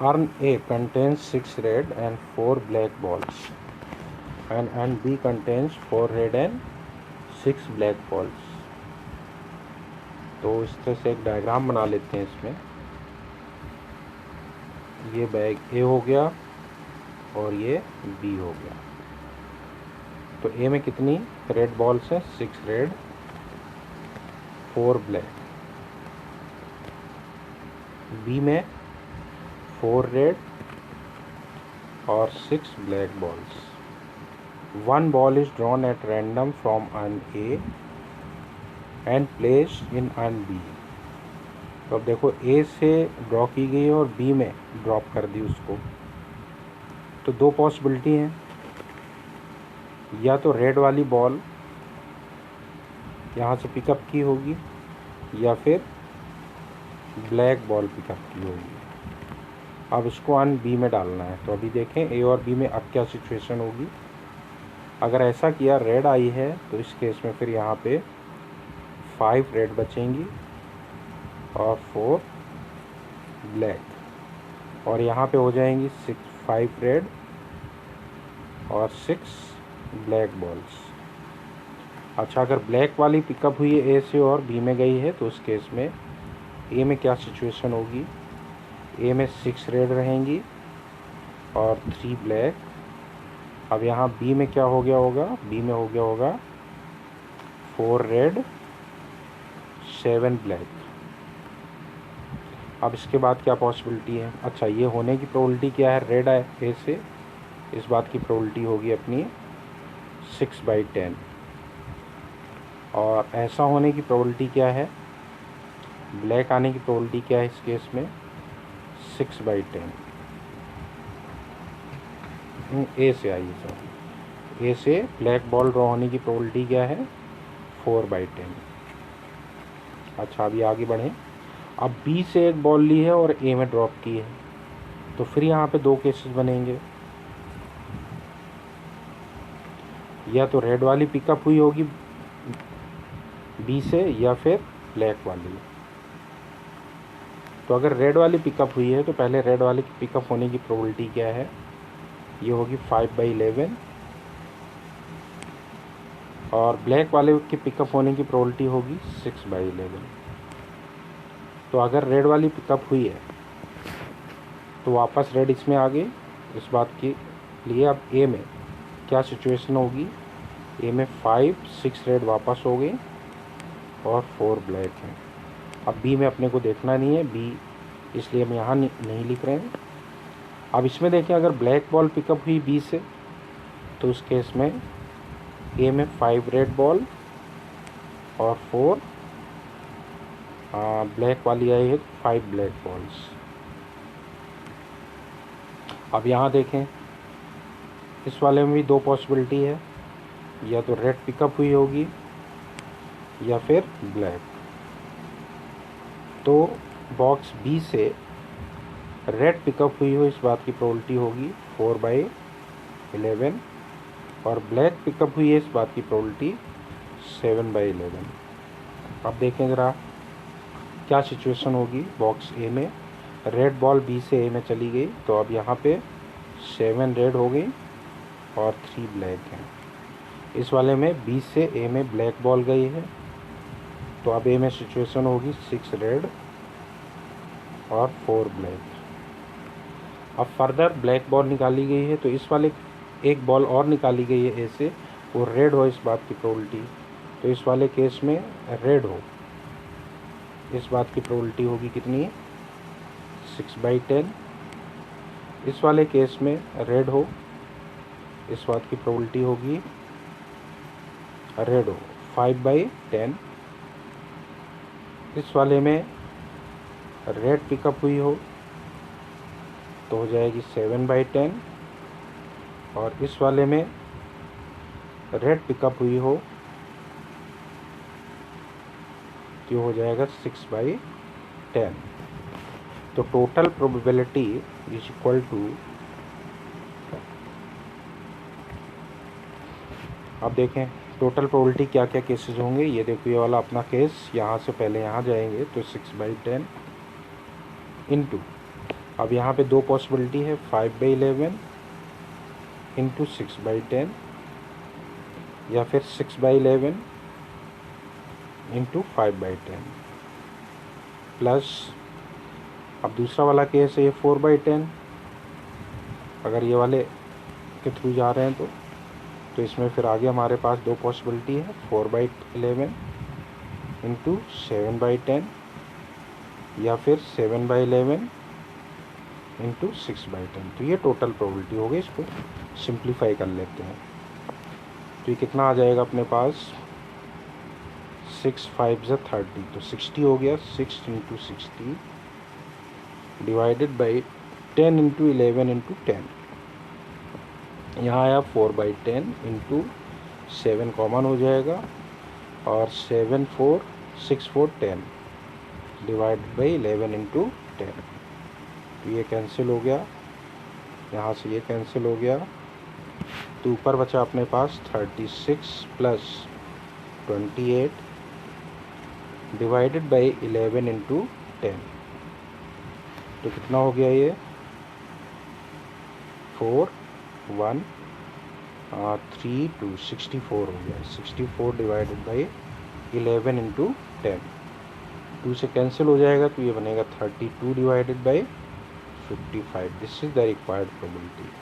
Arm A contains 6 red and 4 black balls, and B contains 4 red and 6 black balls. तो इस तरह से एक डायग्राम बना लेते हैं इसमें। ये बैग A हो गया और ये B हो गया। तो A में कितनी रेड बॉल्स हैं? 6 रेड 4 ब्लैक। B में 4 रेड और 6 black balls. 1 ball is drawn at random from urn A and placed in urn B। तो अब देखो A से ड्रॉ की गई और B में ड्रॉप कर दी उसको। तो दो पॉसिबिलिटी हैं, या तो रेड वाली बॉल यहाँ से पिकअप की होगी या फिर ब्लैक बॉल पिकअप की होगी। अब इसको अर्न बी में डालना है। तो अभी देखें ए और बी में अब क्या सिचुएशन होगी। अगर ऐसा किया रेड आई है तो इस केस में फिर यहाँ पे 5 रेड बचेंगी और 4 ब्लैक, और यहाँ पे हो जाएंगी 5 रेड और 6 ब्लैक बॉल्स। अच्छा, अगर ब्लैक वाली पिकअप हुई है ए से और बी में गई है तो उस केस में ए में क्या सिचुएशन होगी। ए में 6 रेड रहेंगी और 3 ब्लैक। अब यहाँ बी में क्या हो गया होगा? बी में हो गया होगा 4 रेड 7 ब्लैक। अब इसके बाद क्या पॉसिबिलिटी है? अच्छा, ये होने की प्रोबेबिलिटी क्या है? रेड है ए से, इस बात की प्रोबेबिलिटी होगी अपनी 6/10। और ऐसा होने की प्रोबेबिलिटी क्या है? ब्लैक आने की प्रोबेबिलिटी क्या है इस केस में? 6/10। ए से आई है सर, ए से ब्लैक बॉल ड्रॉ होने की प्रोबेबिलिटी क्या है? 4/10। अच्छा, अभी आगे बढ़ें। अब बी से एक बॉल ली है और ए में ड्रॉप की है, तो फिर यहाँ पे दो केसेस बनेंगे। या तो रेड वाली पिकअप हुई होगी बी से या फिर ब्लैक वाली। तो अगर रेड वाली पिकअप हुई है तो पहले रेड वाली की पिकअप होने की प्रोबेबिलिटी क्या है? ये होगी 5/11। और ब्लैक वाले की पिकअप होने की प्रोबेबिलिटी होगी 6/11। तो अगर रेड वाली पिकअप हुई है तो वापस रेड इसमें आ गई। इस बात के लिए अब ए में क्या सिचुएशन होगी? ए में 5-6 रेड वापस हो गई और 4 ब्लैक हैं। अब बी में अपने को देखना नहीं है, बी इसलिए हम यहाँ नहीं लिख रहे हैं। अब इसमें देखें, अगर ब्लैक बॉल पिकअप हुई बी से तो उस केस में ए में 5 रेड बॉल और 4 ब्लैक वाली आई है 5 ब्लैक बॉल्स। अब यहाँ देखें, इस वाले में भी दो पॉसिबिलिटी है, या तो रेड पिकअप हुई होगी या फिर ब्लैक। तो बॉक्स बी से रेड पिकअप हुई हो इस बात की प्रोबेबिलिटी होगी 4/11, और ब्लैक पिकअप हुई है इस बात की प्रोबेबिलिटी 7/11। अब देखें ज़रा क्या सिचुएशन होगी। बॉक्स ए में रेड बॉल बी से ए में चली गई, तो अब यहाँ पे 7 रेड हो गई और 3 ब्लैक हैं। इस वाले में बी से ए में ब्लैक बॉल गई है, तो अब ए में सिचुएशन होगी 6 रेड और 4 ब्लैक। अब फर्दर ब्लैक बॉल निकाली गई है, तो इस वाले एक बॉल और निकाली गई है ए से, वो रेड हो इस बात की प्रोबेबिलिटी। तो इस वाले केस में रेड हो इस बात की प्रोबेबिलिटी होगी कितनी? 6/10। इस वाले केस में रेड हो इस बात की प्रोबेबिलिटी होगी रेड हो 5/10। इस वाले में रेड पिकअप हुई हो तो हो जाएगी 7/10, और इस वाले में रेड पिकअप हुई हो तो हो जाएगा 6/10। तो total probability is equal to, अब देखें टोटल प्रोबेबिलिटी क्या क्या केसेस होंगे। ये देखो, ये वाला अपना केस, यहाँ से पहले यहाँ जाएंगे तो 6/10 इनटू, अब यहाँ पे दो पॉसिबिलिटी है, 5/11 इंटू 6/10 या फिर 6/11 इंटू 5/10 प्लस, अब दूसरा वाला केस है ये 4/10, अगर ये वाले के थ्रू जा रहे हैं तो इसमें फिर आगे हमारे पास दो पॉसिबिलिटी है, 4/11 इंटू 7/10 या फिर 7/11 इंटू 6/10। तो ये टोटल प्रोबेबिलिटी हो गई, इसको सिंप्लीफाई कर लेते हैं। तो ये कितना आ जाएगा अपने पास, 6 5 ज़ा 30, तो 60 हो गया। 6 into 60 divided by 10 into 11 into 10, यहाँ आया 4/10 इंटू 7 कॉमन हो जाएगा और 7 4 6 4 10 डिवाइडेड बाई 11 इंटू 10। तो ये कैंसिल हो गया, यहाँ से ये कैंसिल हो गया, तो ऊपर बचा अपने पास 36 प्लस 28 डिवाइडेड बाई 11 इंटू 10। तो कितना हो गया ये, 4 1 3 2 64 हो गया। 64 डिवाइडेड बाई 11 इंटू 10, 2 से कैंसिल हो जाएगा तो ये बनेगा 32 divided by 55। This is the required probability.